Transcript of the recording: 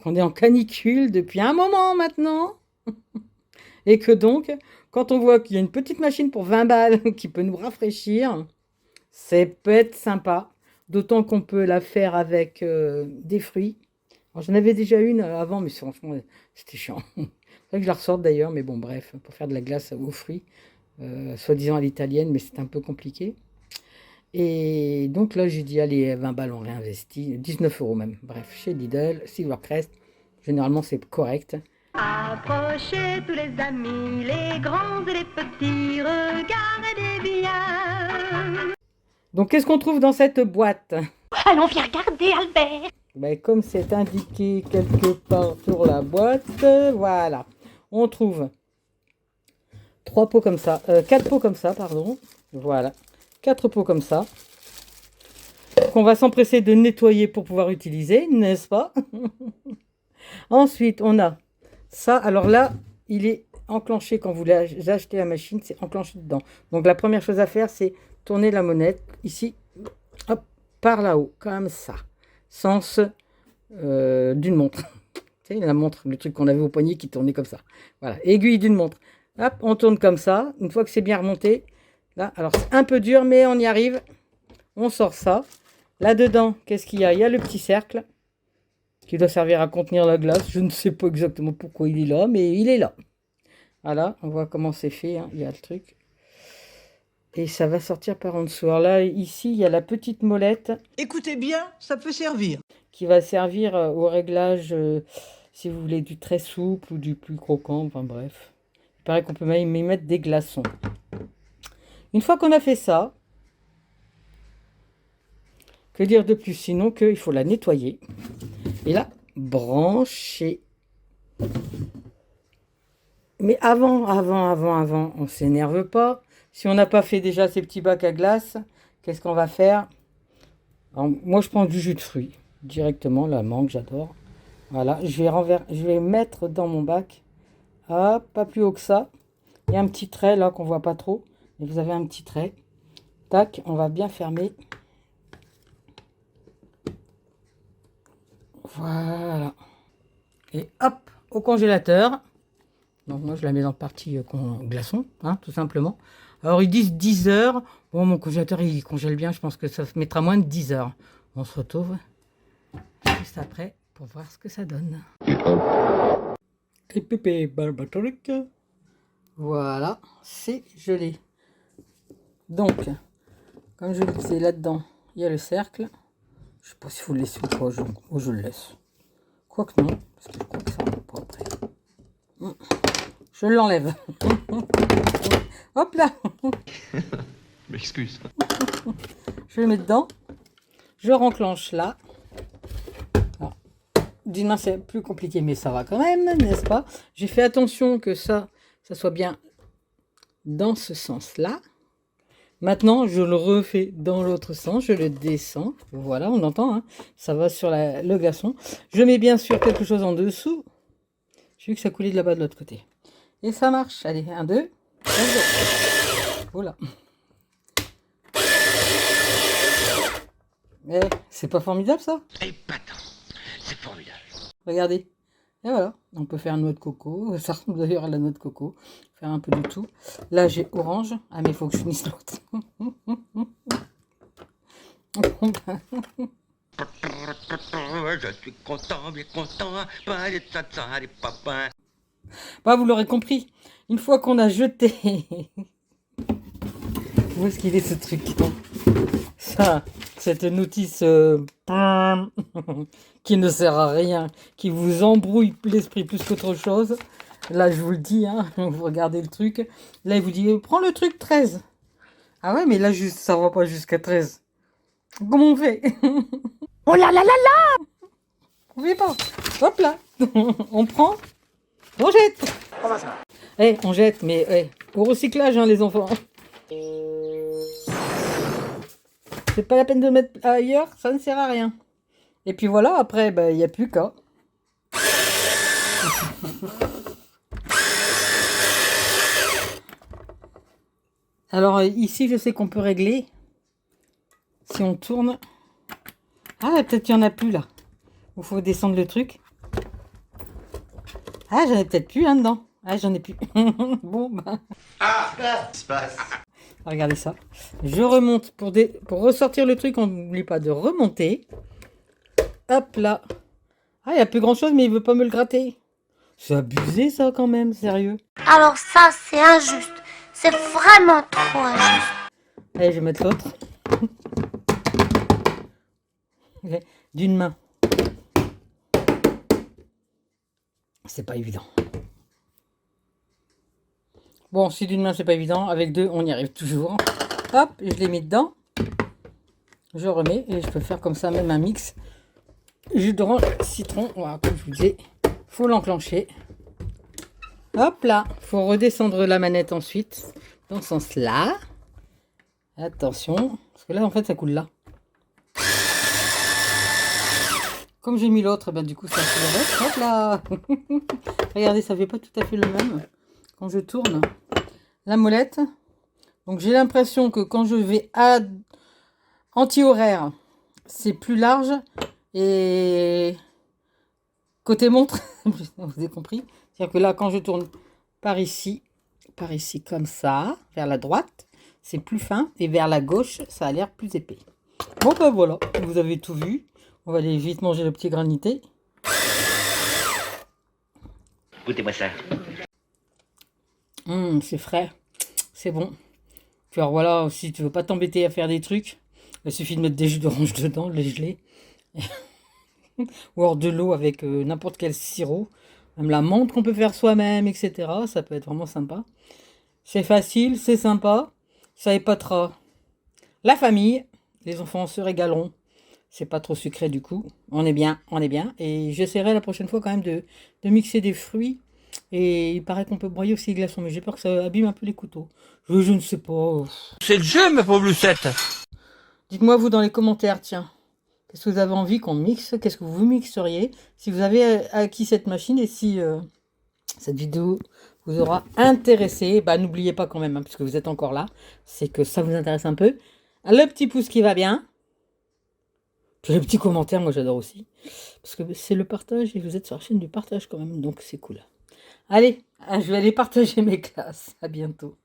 qu'on est en canicule depuis un moment maintenant. Et que donc, quand on voit qu'il y a une petite machine pour 20 balles qui peut nous rafraîchir, c'est peut être sympa. D'autant qu'on peut la faire avec des fruits. Alors, j'en avais déjà une avant, mais franchement, c'était chiant. C'est vrai que je la ressorte d'ailleurs, mais bon, bref, pour faire de la glace aux fruits, soi-disant à l'italienne, mais c'est un peu compliqué. Et donc là, j'ai dit, allez, 20 balles, on réinvestit, 19 € même. Bref, chez Lidl, Silvercrest, généralement c'est correct. Approchez tous les amis, les grands et les petits, regardez bien. Donc, qu'est-ce qu'on trouve dans cette boîte? Allons, viens regarder, Albert. Ben, comme c'est indiqué quelque part sur la boîte, voilà. On trouve 4 pots comme ça, pardon. Voilà. 4 pots comme ça. Qu'on va s'empresser de nettoyer pour pouvoir utiliser, n'est-ce pas? Ensuite, on a ça. Alors là, il est enclenché quand vous achetez la machine, c'est enclenché dedans. Donc la première chose à faire, c'est tourner la monette ici, hop, par là-haut, comme ça. Sens d'une montre. Tu sais, la montre, le truc qu'on avait au poignet qui tournait comme ça. Voilà, aiguille d'une montre. Hop, on tourne comme ça. Une fois que c'est bien remonté, là, alors c'est un peu dur, mais on y arrive. On sort ça. Là-dedans, qu'est-ce qu'il y a? Il y a le petit cercle qui doit servir à contenir la glace. Je ne sais pas exactement pourquoi il est là, mais il est là. Voilà, on voit comment c'est fait. Hein. Il y a le truc. Et ça va sortir par en dessous. Alors là, ici, il y a la petite molette. Écoutez bien, ça peut servir. Qui va servir au réglage, si vous voulez, du très souple ou du plus croquant. Enfin bref. Il paraît qu'on peut même y mettre des glaçons. Une fois qu'on a fait ça, que dire de plus sinon qu'il faut la nettoyer. Et là, brancher. Mais avant, on ne s'énerve pas. Si on n'a pas fait déjà ces petits bacs à glace, qu'est-ce qu'on va faire? Alors, moi, je prends du jus de fruits directement, la mangue, j'adore. Voilà, je vais mettre dans mon bac. Hop, pas plus haut que ça. Il y a un petit trait là qu'on voit pas trop. Et vous avez un petit trait. Tac, on va bien fermer. Voilà. Et hop, au congélateur. Donc moi je la mets dans le parti glaçon, hein, tout simplement. Alors ils disent 10 heures. Bon, mon congélateur il congèle bien, je pense que ça mettra moins de 10 heures. On se retrouve juste après pour voir ce que ça donne. Et pépé barbatorik. Voilà, c'est gelé. Donc, comme je le disais là-dedans, il y a le cercle. Je sais pas si vous le laissez ou pas, je le laisse. Quoique non, parce que je crois que ça ne va pas après. Je l'enlève. Hop là. M'excuse. Je le mets dedans. Je renclenche là. D'une main, c'est plus compliqué, mais ça va quand même, n'est-ce pas? J'ai fait attention que ça soit bien dans ce sens-là. Maintenant, je le refais dans l'autre sens. Je le descends. Voilà, on entend. Hein, ça va sur le glaçon. Je mets bien sûr quelque chose en dessous. J'ai vu que ça coulait de là-bas de l'autre côté. Et ça marche. Allez, 1, 2. Voilà. Eh, c'est pas formidable ça? Épatant. C'est formidable. Regardez. Et voilà. On peut faire noix de coco. Ça ressemble d'ailleurs à la noix de coco. Faire un peu de tout. Là, j'ai orange. Ah, mais il faut que je finisse l'autre. Je suis content, bien content. Bah, vous l'aurez compris. Une fois qu'on a jeté... Où est-ce qu'il est ce truc? Ça, cette notice qui ne sert à rien, qui vous embrouille l'esprit plus qu'autre chose. Là, je vous le dis, hein, vous regardez le truc. Là, il vous dit, prends le truc 13. Ah ouais, mais là, juste, ça va pas jusqu'à 13. Comment on fait? Oh là là là là. On fait pas. Hop là. On prend. On jette. Eh, on jette, mais au recyclage, hein, les enfants. C'est pas la peine de mettre ailleurs, ça ne sert à rien. Et puis voilà, après, il n'y a plus qu'à. Alors ici, je sais qu'on peut régler. Si on tourne... Ah, peut-être qu'il n'y en a plus là. Il faut descendre le truc. Ah, j'en ai peut-être plus hein, dedans. Ah, j'en ai plus. Bon, bah. Regardez ça. Je remonte. Pour ressortir le truc, on n'oublie pas de remonter. Hop là. Ah, il n'y a plus grand chose, mais il veut pas me le gratter. C'est abusé ça quand même, sérieux. Alors ça, c'est injuste. C'est vraiment trop injuste. Allez, je vais mettre l'autre. D'une main. C'est pas évident. Bon, si d'une main c'est pas évident, avec deux on y arrive toujours. Hop, je les mets dedans. Je remets et je peux faire comme ça même un mix. Jus d'orange, citron, voilà, comme je vous disais, faut l'enclencher. Hop là, faut redescendre la manette ensuite, dans ce sens-là. Attention, parce que là en fait ça coule là. Comme j'ai mis l'autre, ben, du coup ça fait avec. Hop là. Regardez, ça fait pas tout à fait le même. Quand je tourne la molette, donc j'ai l'impression que quand je vais à anti-horaire, c'est plus large. Et côté montre, vous avez compris, c'est-à-dire que là, quand je tourne par ici comme ça, vers la droite, c'est plus fin, et vers la gauche, ça a l'air plus épais. Bon ben voilà, vous avez tout vu. On va aller vite manger le petit granité. Goûtez-moi ça. C'est frais, c'est bon. Puis alors voilà, si tu veux pas t'embêter à faire des trucs, il suffit de mettre des jus d'orange dedans, les geler. Ou alors de l'eau avec n'importe quel sirop. Même la menthe qu'on peut faire soi-même, etc. Ça peut être vraiment sympa. C'est facile, c'est sympa. Ça épatera la famille. Les enfants se régaleront. C'est pas trop sucré du coup. On est bien, on est bien. Et j'essaierai la prochaine fois quand même de mixer des fruits. Et il paraît qu'on peut broyer aussi les glaçons. Mais j'ai peur que ça abîme un peu les couteaux. Je ne sais pas. C'est le jeu, ma pauvre Lucette. Dites-moi vous dans les commentaires, tiens. Qu'est-ce que vous avez envie qu'on mixe? Qu'est-ce que vous mixeriez? Si vous avez acquis cette machine et si cette vidéo vous aura intéressé, bah n'oubliez pas quand même, hein, puisque vous êtes encore là, c'est que ça vous intéresse un peu. Le petit pouce qui va bien. Puis les petits commentaires, moi j'adore aussi. Parce que c'est le partage et vous êtes sur la chaîne du partage quand même, donc c'est cool. Allez, je vais aller partager mes classes. À bientôt.